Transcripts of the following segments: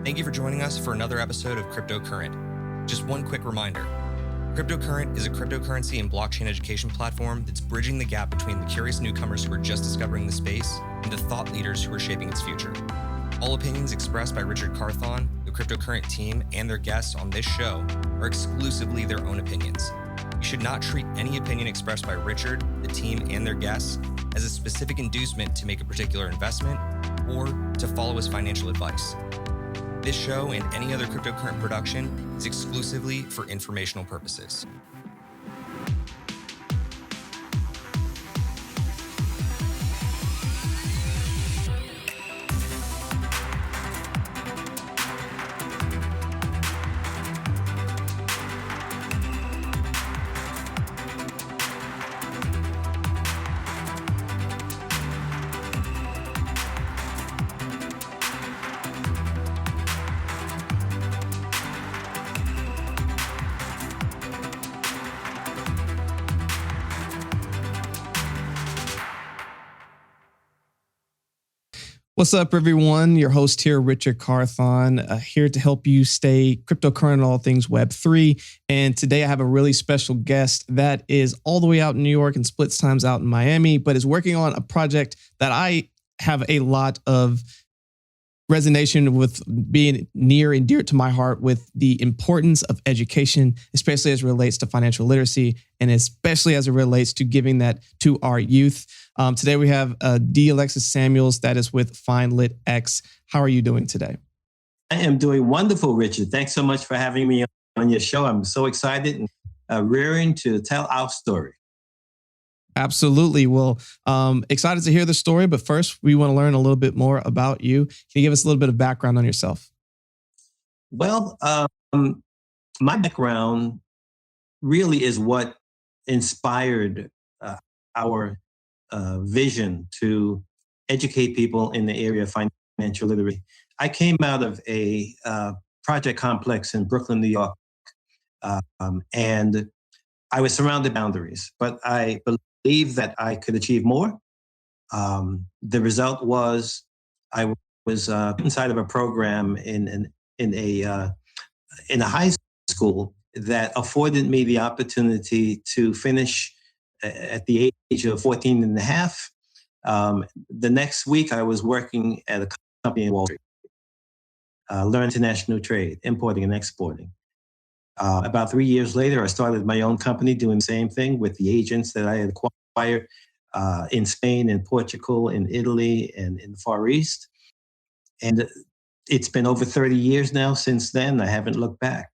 Thank you for joining us for another episode of Cryptocurrent. Just one quick reminder. Cryptocurrent is a cryptocurrency and blockchain education platform that's bridging the gap between the curious newcomers who are just discovering the space and the thought leaders who are shaping its future. All opinions expressed by Richard Carthon, the Cryptocurrent team, and their guests on this show are exclusively their own opinions. You should not treat any opinion expressed by Richard, the team, and their guests as a specific inducement to make a particular investment or to follow as financial advice. This show and any other Cryptocurrent production is exclusively for informational purposes. What's up, everyone? Your host here, Richard Carthon, here to help you stay cryptocurrent, all things Web3. And today I have a really special guest that is all the way out in New York and splits times out in Miami, but is working on a project that I have a lot of resonation with, being near and dear to my heart, with the importance of education, especially as it relates to financial literacy, and especially as it relates to giving that to our youth. Today we have Alexis Samuels that is with FinLitx. How are you doing today? I am doing wonderful, Richard. Thanks so much for having me on your show. I'm so excited and rearing to tell our story. Absolutely. Well, excited to hear the story, but first we want to learn a little bit more about you. Can you give us a little bit of background on yourself? Well, my background really is what inspired our vision to educate people in the area of financial literacy. I came out of a project complex in Brooklyn, New York, and I was surrounded by boundaries, but I believed that I could achieve more. The result was I was inside of a program in a high school that afforded me the opportunity to finish at the age of 14 and a half. The next week, I was working at a company in Wall Street, learn international trade, importing and exporting. About 3 years later, I started my own company doing the same thing with the agents that I had acquired in Spain, in Portugal, in Italy, and in the Far East. And it's been over 30 years now since then. I haven't looked back.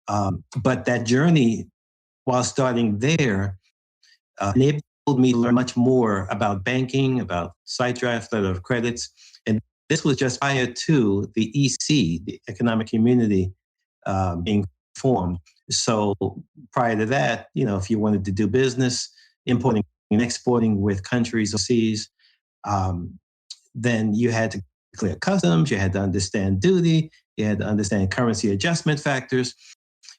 But that journey, while starting there, enabled me to learn much more about banking, about site drafts, letter of credits. And this was just prior to the EC, the Economic Community, being formed. So prior to that, if you wanted to do business, importing and exporting with countries overseas, then you had to clear customs, you had to understand duty, you had to understand currency adjustment factors.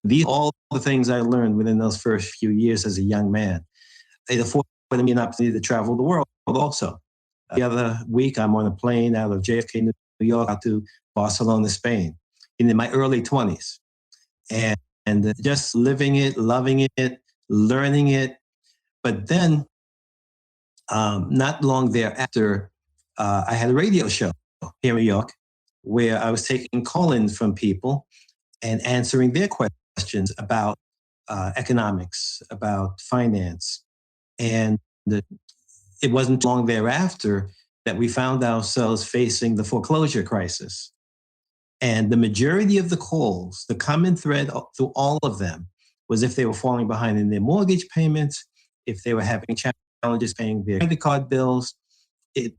These are all the things I learned within those first few years as a young man. It afforded me an opportunity to travel the world also. The other week, I'm on a plane out of JFK, New York, out to Barcelona, Spain, in my early 20s. And just living it, loving it, learning it. But then, not long thereafter, I had a radio show here in New York where I was taking call-ins from people and answering their questions about economics, about finance. And it wasn't long thereafter that we found ourselves facing the foreclosure crisis. And the majority of the calls, the common thread through all of them, was if they were falling behind in their mortgage payments, if they were having challenges paying their credit card bills. It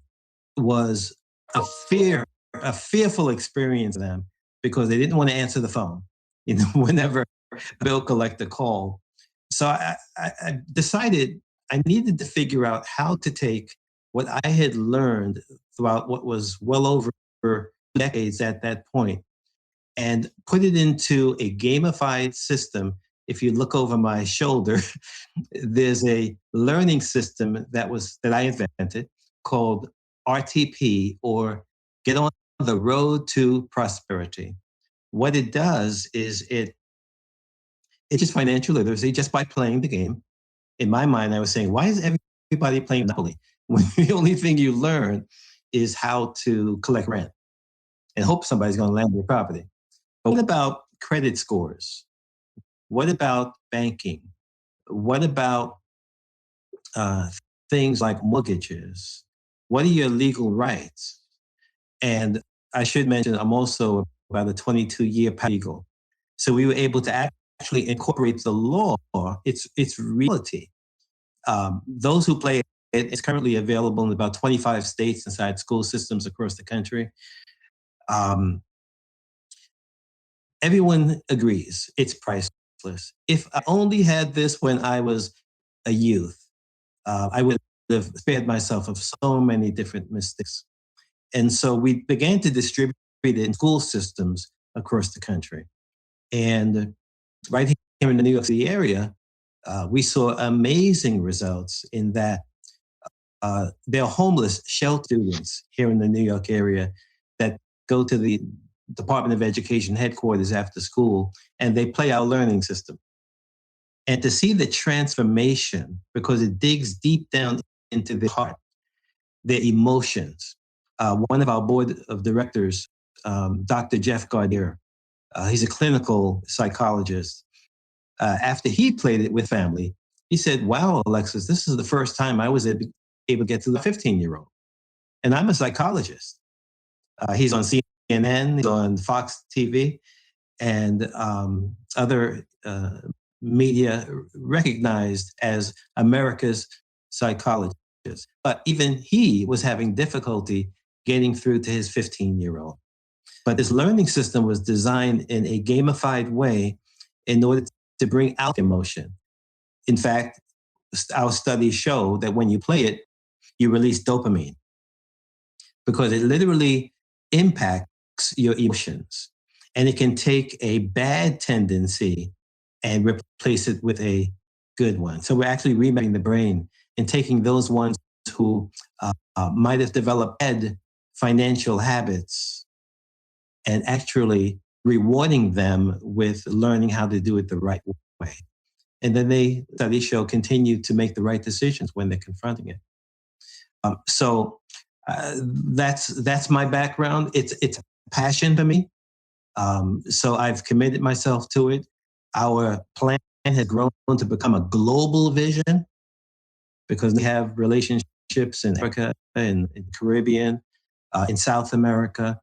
was a fearful experience for them because they didn't want to answer the phone, whenever a bill collector called. So I decided I needed to figure out how to take what I had learned throughout what was well over decades at that point and put it into a gamified system. If you look over my shoulder, there's a learning system that I invented called RTP, or Get On the road to prosperity. What it does is it's just financial literacy just by playing the game. In my mind, I was saying, why is everybody playing Monopoly when the only thing you learn is how to collect rent and hope somebody's going to land your property? But what about credit scores? What about banking? What about uh, things like mortgages? What are your legal rights? And I should mention, I'm also about a 22-year paralegal. So we were able to actually incorporate the law, its reality. Those who play it's currently available in about 25 states inside school systems across the country. Um, Everyone agrees it's priceless. If I only had this when I was a youth, I would have spared myself of so many different mistakes. And so we began to distribute it in school systems across the country. And right here in the New York City area, we saw amazing results in that there are homeless shelter students here in the New York area that go to the Department of Education headquarters after school and they play our learning system. And to see the transformation, because it digs deep down into the heart, their emotions. One of our board of directors, Dr. Jeff Gardner, he's a clinical psychologist. After he played it with family, he said, wow, Alexis, this is the first time I was able to get to the 15-year-old. And I'm a psychologist. He's on CNN, he's on Fox TV, and other media recognized as America's psychologist. But even he was having difficulty getting through to his 15-year-old. But this learning system was designed in a gamified way in order to bring out emotion. In fact, our studies show that when you play it, you release dopamine because it literally impacts your emotions. And it can take a bad tendency and replace it with a good one. So we're actually remapping the brain and taking those ones who might have developed bad financial habits and actually rewarding them with learning how to do it the right way. And then studies show, continue to make the right decisions when they're confronting it. So that's my background. It's a passion for me. So I've committed myself to it. Our plan has grown to become a global vision because we have relationships in Africa, in the Caribbean, in South America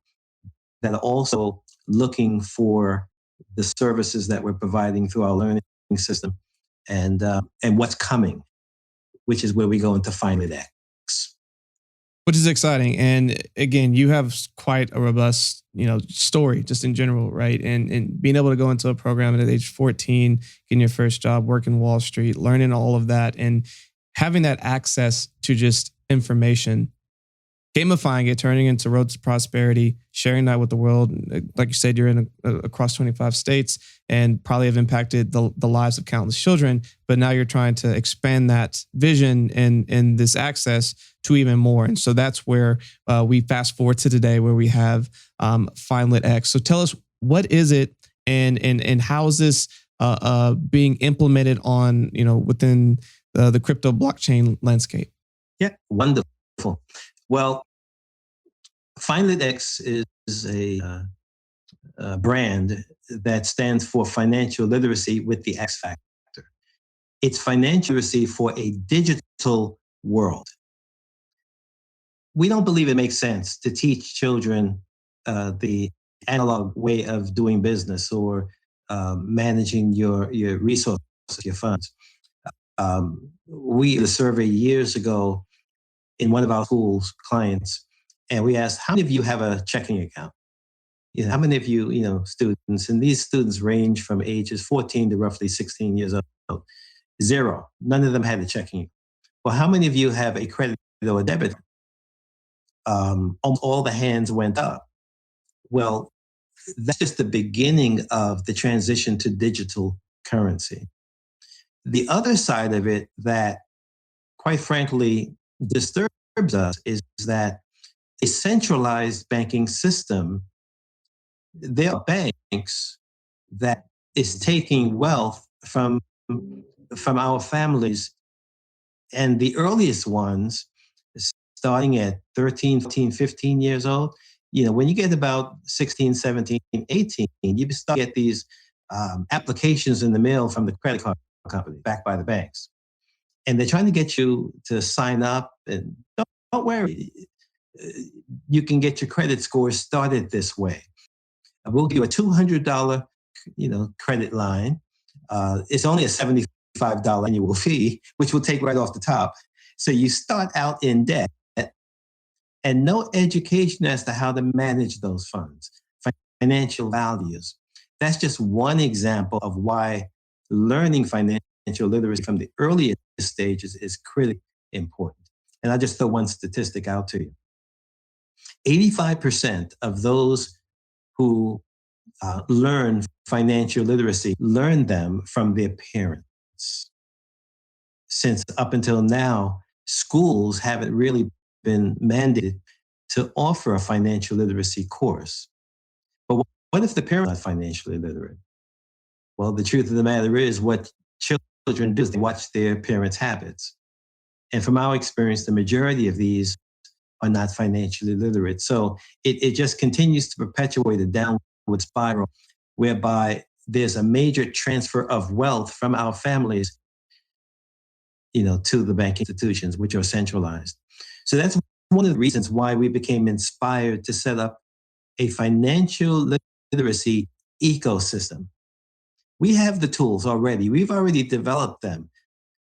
that are also looking for the services that we're providing through our learning system and what's coming, which is where we go into FinLitx. Which is exciting. And again, you have quite a robust, story just in general, right? And being able to go into a program at age 14, getting your first job, working Wall Street, learning all of that, and having that access to just information, gamifying it, turning into roads to prosperity, sharing that with the world. Like you said, you're in across 25 states and probably have impacted the lives of countless children. But now you're trying to expand that vision and this access to even more. And so that's where we fast forward to today, where we have FinLitx. So tell us, what is it, and how is this being implemented on within the crypto blockchain landscape? Yeah, wonderful. Well, FinLitx is a brand that stands for financial literacy with the X factor. It's financial literacy for a digital world. We don't believe it makes sense to teach children the analog way of doing business or managing your resources, your funds. We did a survey years ago in one of our schools clients, and we asked, how many of you have a checking account? How many of you, students, and these students range from ages 14 to roughly 16 years old. 0. None of them had a checking. Well, how many of you have a credit or a debit? Almost all the hands went up. Well, that's just the beginning of the transition to digital currency. The other side of it that, quite frankly, disturbs us is that a centralized banking system, there are banks that is taking wealth from our families, and the earliest ones starting at 13, 14, 15 years old. When you get about 16, 17, 18, you start to get these applications in the mail from the credit card company backed by the banks. And they're trying to get you to sign up, and don't worry, you can get your credit score started this way. We'll give you a $200 credit line. It's only a $75 annual fee, which we'll take right off the top. So you start out in debt and no education as to how to manage those funds, financial values. That's just one example of why learning financial literacy from the earliest stages is critically important. And I'll just throw one statistic out to you. 85% of those who learn financial literacy learn them from their parents. Since up until now, schools haven't really been mandated to offer a financial literacy course. But what if the parents are not financially literate? Well, the truth of the matter is what children do is they watch their parents' habits. And from our experience, the majority of these are not financially literate. So it just continues to perpetuate a downward spiral whereby there's a major transfer of wealth from our families, to the banking institutions, which are centralized. So that's one of the reasons why we became inspired to set up a financial literacy ecosystem. We have the tools already. We've already developed them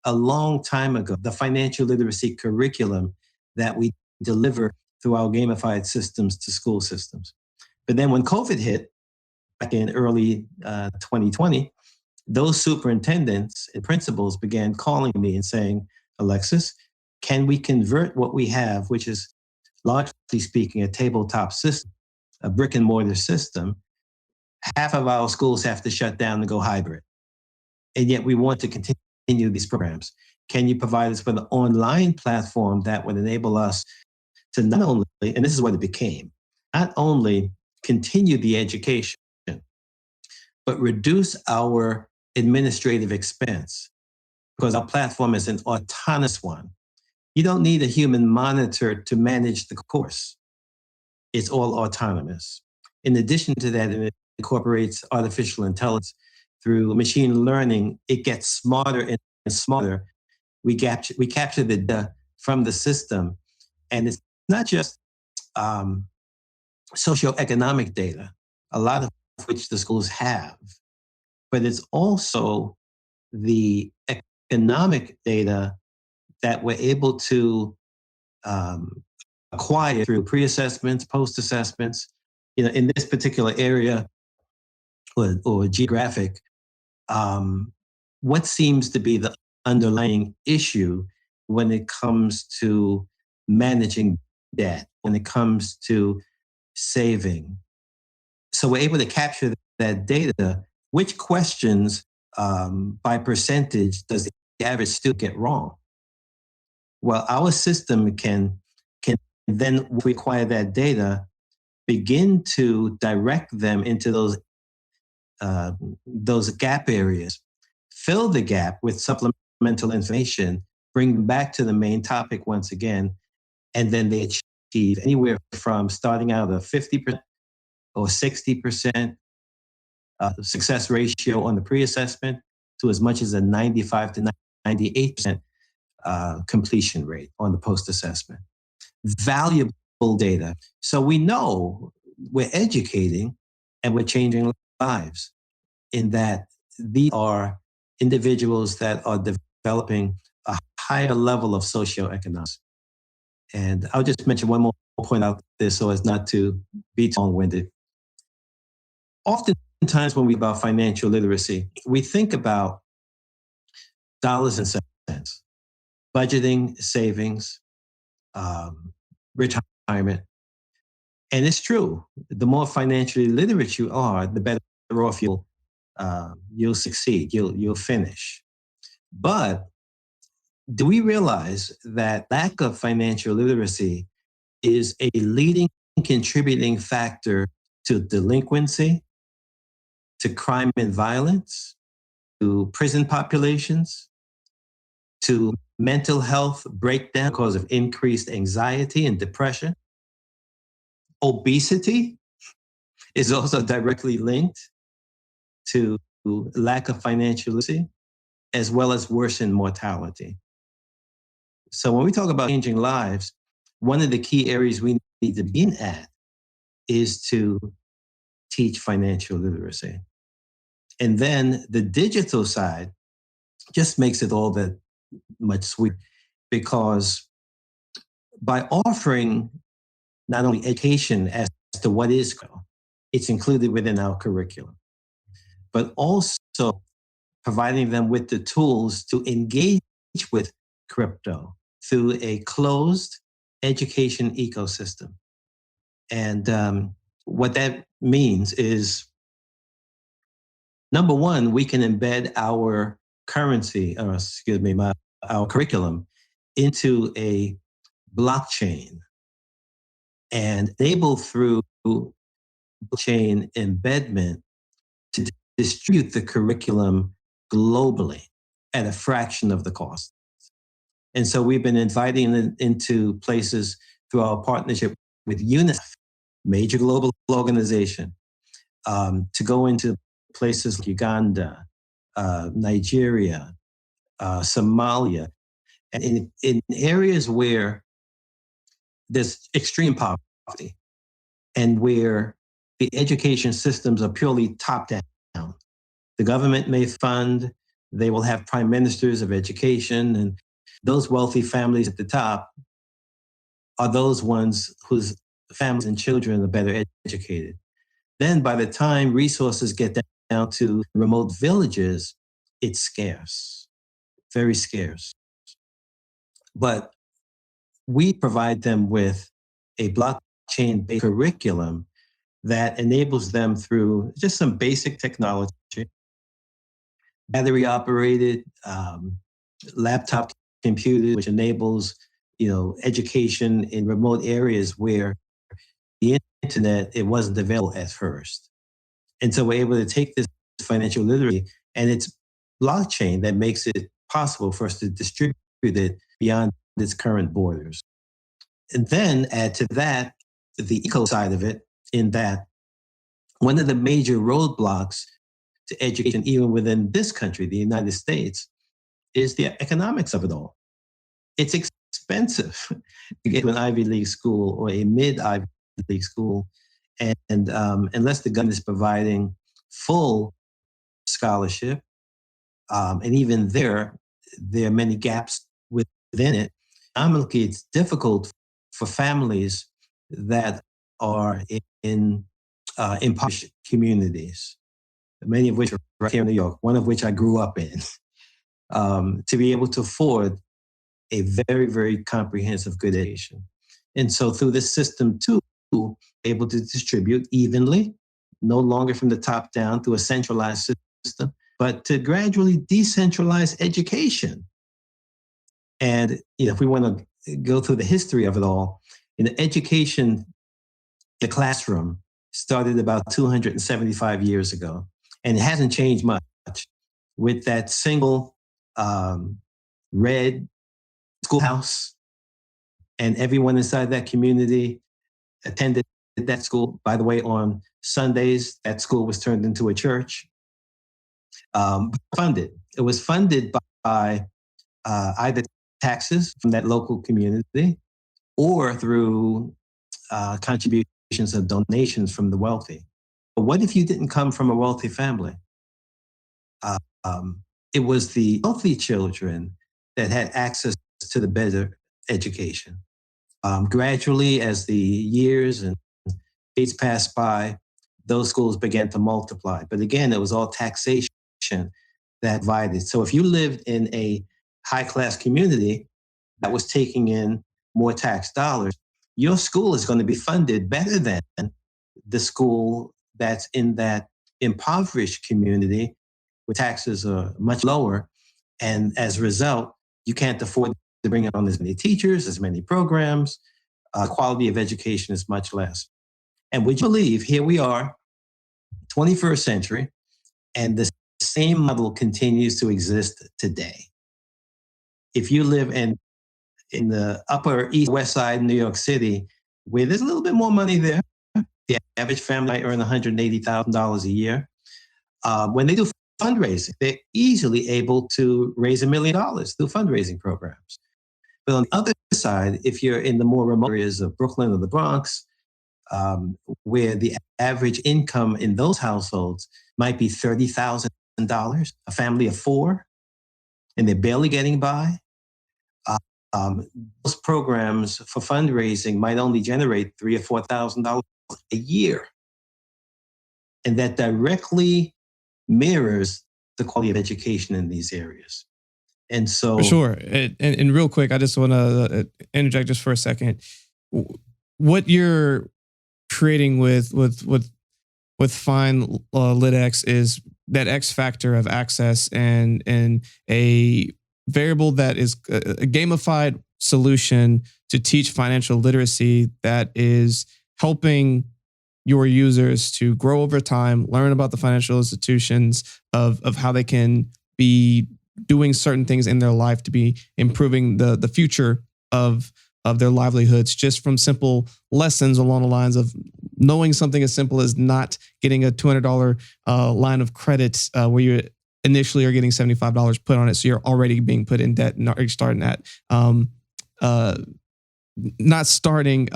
a long time ago, the financial literacy curriculum that we deliver through our gamified systems to school systems. But then when COVID hit back in early 2020, those superintendents and principals began calling me and saying, Alexis, can we convert what we have, which is largely speaking a tabletop system, a brick and mortar system? Half of our schools have to shut down and go hybrid. And yet we want to continue these programs. Can you provide us with an online platform that would enable us to not only, and this is what it became, not only continue the education, but reduce our administrative expense, because our platform is an autonomous one. You don't need a human monitor to manage the course. It's all autonomous. In addition to that, it incorporates artificial intelligence through machine learning. It gets smarter and smarter. We capture the data from the system, and it's not just socioeconomic data, a lot of which the schools have, but it's also the economic data that we're able to acquire through pre-assessments, post-assessments. In this particular area or geographic, what seems to be the underlying issue when it comes to managing debt, when it comes to saving. So we're able to capture that data. Which questions by percentage does the average student get wrong? Well, our system can then, when we acquire that data, begin to direct them into those gap areas, fill the gap with supplemental information, bring them back to the main topic once again, and then they achieve anywhere from starting out at 50% or 60% success ratio on the pre-assessment to as much as a 95 to 98% completion rate on the post-assessment. Valuable data. So we know we're educating and we're changing lives, in that these are individuals that are developing a higher level of socioeconomics. And I'll just mention one more point out there so as not to be too long-winded. Oftentimes when we talk about financial literacy, we think about dollars and cents, budgeting, savings, retirement. And it's true. The more financially literate you are, the better off you'll succeed, you'll finish. But do we realize that lack of financial literacy is a leading contributing factor to delinquency, to crime and violence, to prison populations, to mental health breakdown because of increased anxiety and depression. Obesity is also directly linked to lack of financial literacy, as well as worsened mortality. So when we talk about changing lives, one of the key areas we need to begin at is to teach financial literacy. And then the digital side just makes it all that much sweeter, because by offering not only education as to what is crypto, it's included within our curriculum, but also providing them with the tools to engage with crypto through a closed education ecosystem. And what that means is, number one, we can embed our currency, or excuse me, our curriculum into a blockchain and enable through blockchain embedment to distribute the curriculum globally at a fraction of the cost. And so we've been inviting them into places through our partnership with UNICEF, major global organization, to go into places like Uganda, Nigeria, Somalia, and in areas where there's extreme poverty and where the education systems are purely top down. The government may fund, they will have prime ministers of education, and those wealthy families at the top are those ones whose families and children are better educated. Then by the time resources get down to remote villages, it's scarce, very scarce. But we provide them with a blockchain-based curriculum that enables them through just some basic technology, battery operated, laptop computers, which enables education in remote areas where the internet, it wasn't available at first. And so we're able to take this financial literacy, and it's blockchain that makes it possible for us to distribute it beyond its current borders. And then add to that the eco side of it, in that one of the major roadblocks to education, even within this country, the United States, is the economics of it all. It's expensive to get to an Ivy League school or a mid-Ivy League school, and unless the government is providing full scholarship, and even there are many gaps within it. Economically, it's difficult for families that are in impoverished communities, many of which are right here in New York, one of which I grew up in, to be able to afford a very, very comprehensive good education. And so through this system too, able to distribute evenly, no longer from the top down through a centralized system, but to gradually decentralize education. And if we want to go through the history of it all, education, the classroom started about 275 years ago, and it hasn't changed much, with that single red schoolhouse, and everyone inside that community attended that school. By the way, on Sundays, that school was turned into a church. Funded. It was funded by either taxes from that local community or through contributions of donations from the wealthy. But what if you didn't come from a wealthy family? It was the wealthy children that had access to the better education. Gradually, as the years and days passed by, those schools began to multiply. But again, it was all taxation that divided. So if you lived in a high-class community that was taking in more tax dollars, your school is going to be funded better than the school that's in that impoverished community where taxes are much lower. And as a result, you can't afford to bring on as many teachers, as many programs. quality of education is much less. And would you believe, here we are, 21st century, and the same model continues to exist today. If you live in the upper east west side of New York City, where there's a little bit more money there, the average family might earn $180,000 a year. When they do fundraising, they're easily able to raise $1 million through fundraising programs. But on the other side, if you're in the more remote areas of Brooklyn or the Bronx, where the average income in those households might be $30,000, a family of four, and they're barely getting by, those programs for fundraising might only generate $3,000 or $4,000 a year. And that directly mirrors the quality of education in these areas. And so, for sure. And real quick, I just want to interject just for a second. What you're creating with FinLitx is that X factor of access and a variable that is a gamified solution to teach financial literacy that is helping your users to grow over time, learn about the financial institutions of how they can be doing certain things in their life to be improving the future of their livelihoods, just from simple lessons along the lines of knowing something as simple as not getting a $200 line of credit where you initially are getting $75 put on it. So you're already being put in debt and you're starting at not starting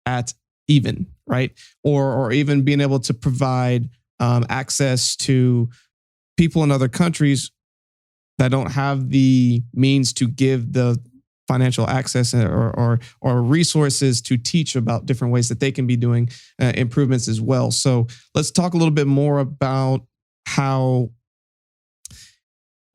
at even, right? Or even being able to provide access to people in other countries that don't have the means to give the financial access or resources to teach about different ways that they can be doing improvements as well. So let's talk a little bit more about how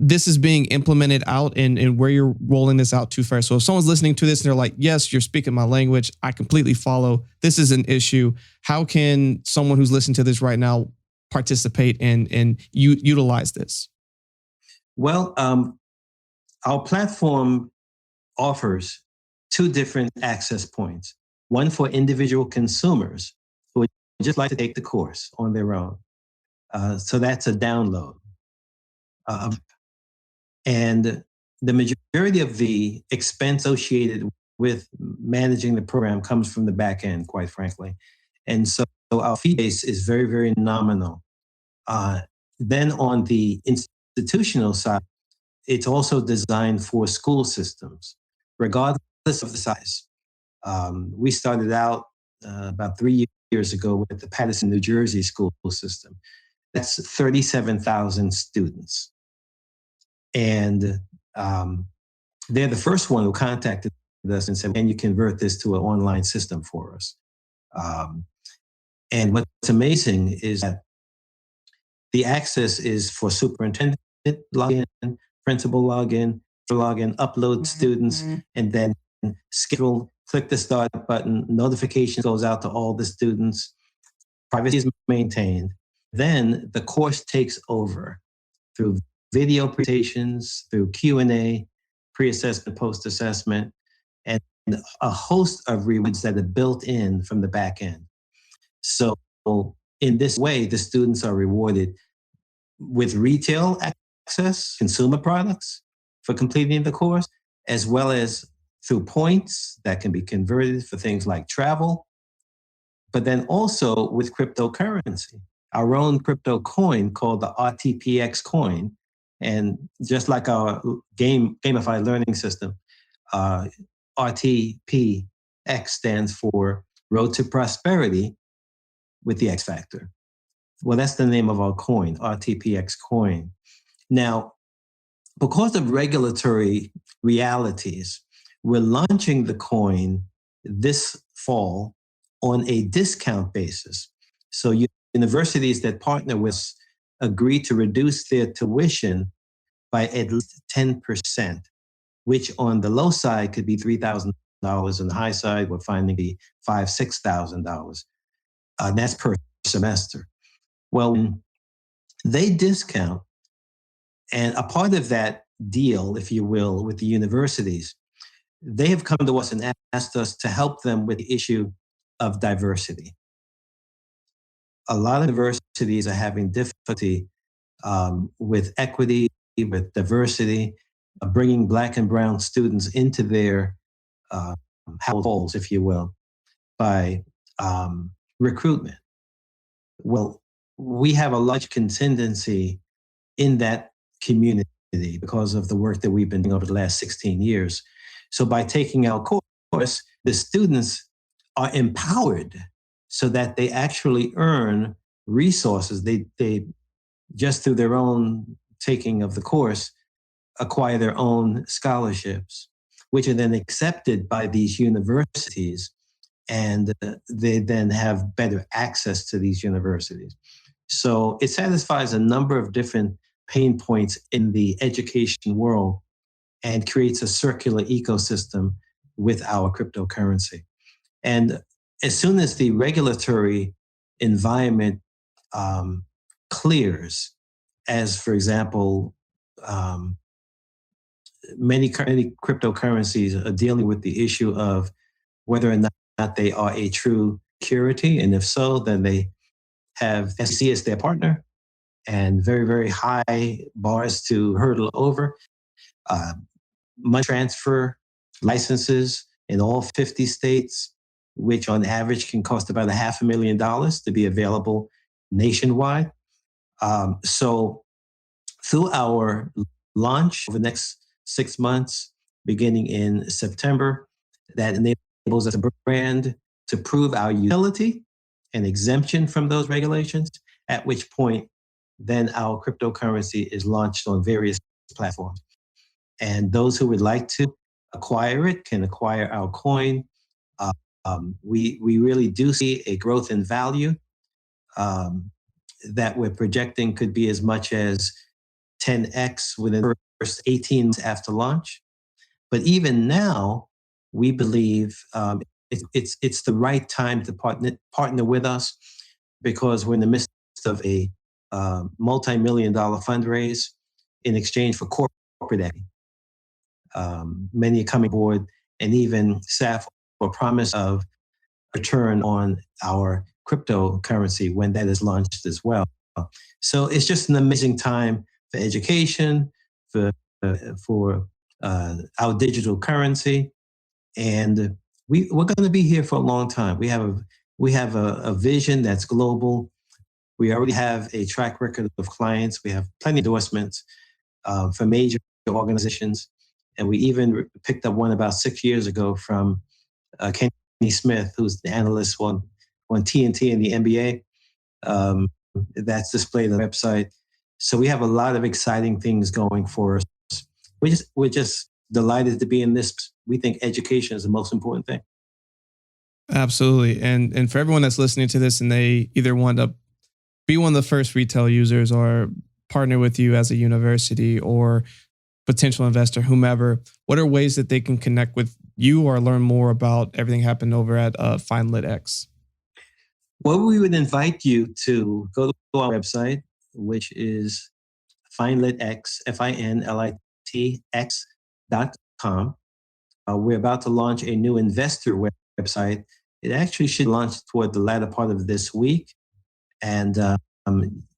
this is being implemented out and where you're rolling this out to first. So if someone's listening to this and they're like, yes, you're speaking my language, I completely follow, this is an issue. How can someone who's listening to this right now participate and utilize this? Well, our platform offers two different access points. One for individual consumers who would just like to take the course on their own. So that's a download. And the majority of the expense associated with managing the program comes from the back end, quite frankly. And so our fee base is very, very nominal. Then on the institutional side, it's also designed for school systems, regardless of the size. We started out about 3 years ago with the Paterson, New Jersey school system. That's 37,000 students. And they're the first one who contacted us and said, can you convert this to an online system for us? And what's amazing is that the access is for superintendent login, principal login, upload students, and then schedule, click the start button, notification goes out to all the students, privacy is maintained. Then the course takes over through video presentations, through Q&A, pre-assessment, post-assessment, and a host of rewards that are built in from the back end. So in this way, the students are rewarded with retail access, consumer products for completing the course, as well as through points that can be converted for things like travel, but then also with cryptocurrency. Our own crypto coin called the RTPX coin. And just like our gamified learning system, RTPX stands for Road to Prosperity with the X Factor. Well, that's the name of our coin, RTPX coin. Now, because of regulatory realities, we're launching the coin this fall on a discount basis. So universities that partner with us agree to reduce their tuition by at least 10%, which on the low side could be $3,000. On the high side, we're finding the $5,000, $6,000. That's per semester. Well, they discount, and a part of that deal, if you will, with the universities they have come to us and asked us to help them with the issue of diversity. A lot of universities are having difficulty with equity, with diversity, bringing Black and Brown students into their uh, households, if you will, by recruitment. Well, we have a large contingency in that community because of the work that we've been doing over the last 16 years. So by taking our course, the students are empowered so that they actually earn resources. They just through their own taking of the course, acquire their own scholarships, which are then accepted by these universities, and they then have better access to these universities. So it satisfies a number of different pain points in the education world and creates a circular ecosystem with our cryptocurrency. And as soon as the regulatory environment clears, as for example, many cryptocurrencies are dealing with the issue of whether or not they are a true security, and if so, then they have SEC as their partner and very, very high bars to hurdle over. Money transfer licenses in all 50 states, which on average can cost about $500,000 to be available nationwide. So through our launch over the next 6 months, beginning in September, that enables us a brand to prove our utility and exemption from those regulations, at which point then our cryptocurrency is launched on various platforms. And those who would like to acquire it can acquire our coin. We really do see a growth in value that we're projecting could be as much as 10x within the first 18 months after launch. But even now, we believe it's the right time to partner with us, because we're in the midst of a multi-million-dollar fundraise in exchange for corporate equity. Many are coming aboard, and even SAF will promise of return on our cryptocurrency when that is launched as well. So it's just an amazing time for education, for our digital currency, and we're going to be here for a long time. We have a vision that's global. We already have a track record of clients. We have plenty of endorsements for major organizations, and we even picked up one about 6 years ago from Kenny Smith, who's the analyst on TNT and the NBA. That's displayed on the website. So we have a lot of exciting things going for us. We're just delighted to be in this. We think education is the most important thing. Absolutely. And for everyone that's listening to this and they either want to be one of the first retail users or partner with you as a university or potential investor, whomever, what are ways that they can connect with you or learn more about everything happening over at FinLitx? Well, we would invite you to go to our website, which is FinLitx, FinLitx.com. We're about to launch a new investor website. It actually should launch toward the latter part of this week. And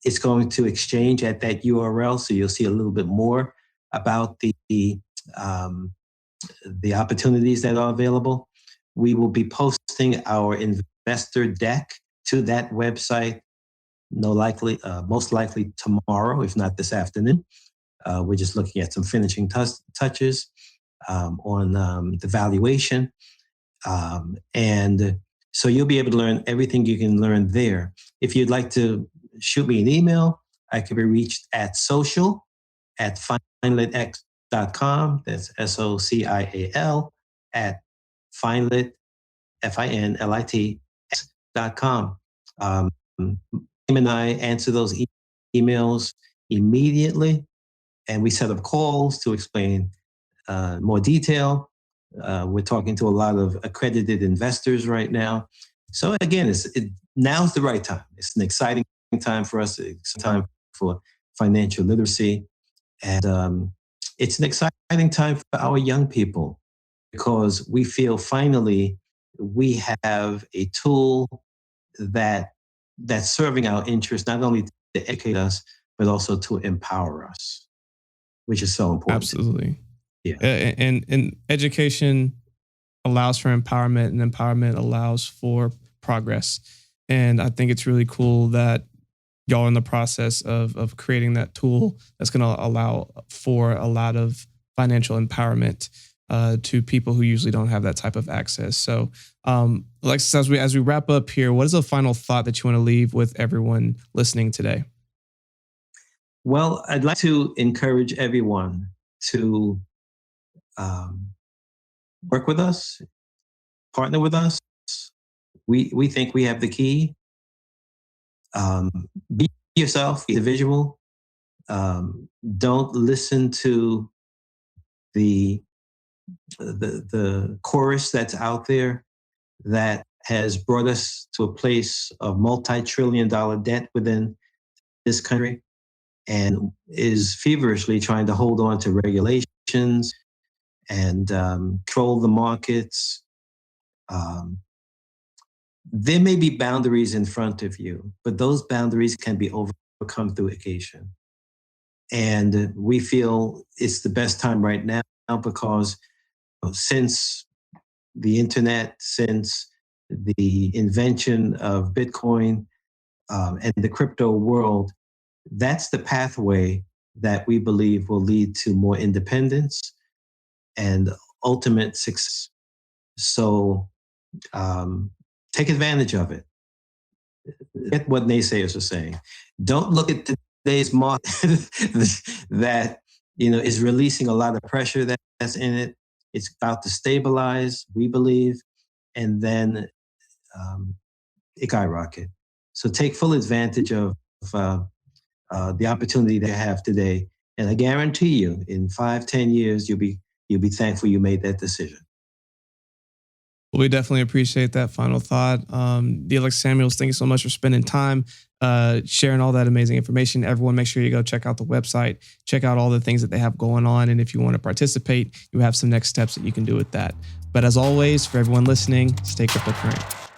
it's going to exchange at that URL, so you'll see a little bit more about the opportunities that are available. We will be posting our investor deck to that website, most likely tomorrow, if not this afternoon. We're just looking at some finishing touches on the valuation. And so you'll be able to learn everything you can learn there. If you'd like to shoot me an email, I can be reached at social@finlitx.com. That's SOCIAL at finlit, FINLIT.com. Tim and I answer those emails immediately, and we set up calls to explain more detail. We're talking to a lot of accredited investors right now. So again, now's the right time. It's an exciting time for us. It's time for financial literacy. And it's an exciting time for our young people. because we feel finally we have a tool that's serving our interests, not only to educate us, but also to empower us, which is so important. Absolutely. Yeah. And education allows for empowerment, and empowerment allows for progress. And I think it's really cool that y'all are in the process of creating that tool that's going to allow for a lot of financial empowerment to people who usually don't have that type of access. So, Alexis, as we wrap up here, what is a final thought that you want to leave with everyone listening today? Well, I'd like to encourage everyone to work with us, partner with us. We think we have the key. Be yourself, be individual. Don't listen to the chorus that's out there that has brought us to a place of multi-trillion-dollar debt within this country and is feverishly trying to hold on to regulations and control the markets. There may be boundaries in front of you, but those boundaries can be overcome through education. And we feel it's the best time right now because since the internet, since the invention of Bitcoin and the crypto world, that's the pathway that we believe will lead to more independence and ultimate success. So take advantage of it. Get what naysayers are saying. Don't look at today's market that is releasing a lot of pressure that's in it. It's about to stabilize, we believe, and then it skyrocket. So take full advantage of the opportunity they have today, and I guarantee you, in 5-10 years, you'll be thankful you made that decision. Well, we definitely appreciate that final thought. Alexis Samuels, thank you so much for spending time sharing all that amazing information. Everyone, make sure you go check out the website, check out all the things that they have going on. And if you want to participate, you have some next steps that you can do with that. But as always, for everyone listening, stay cryptocurrent.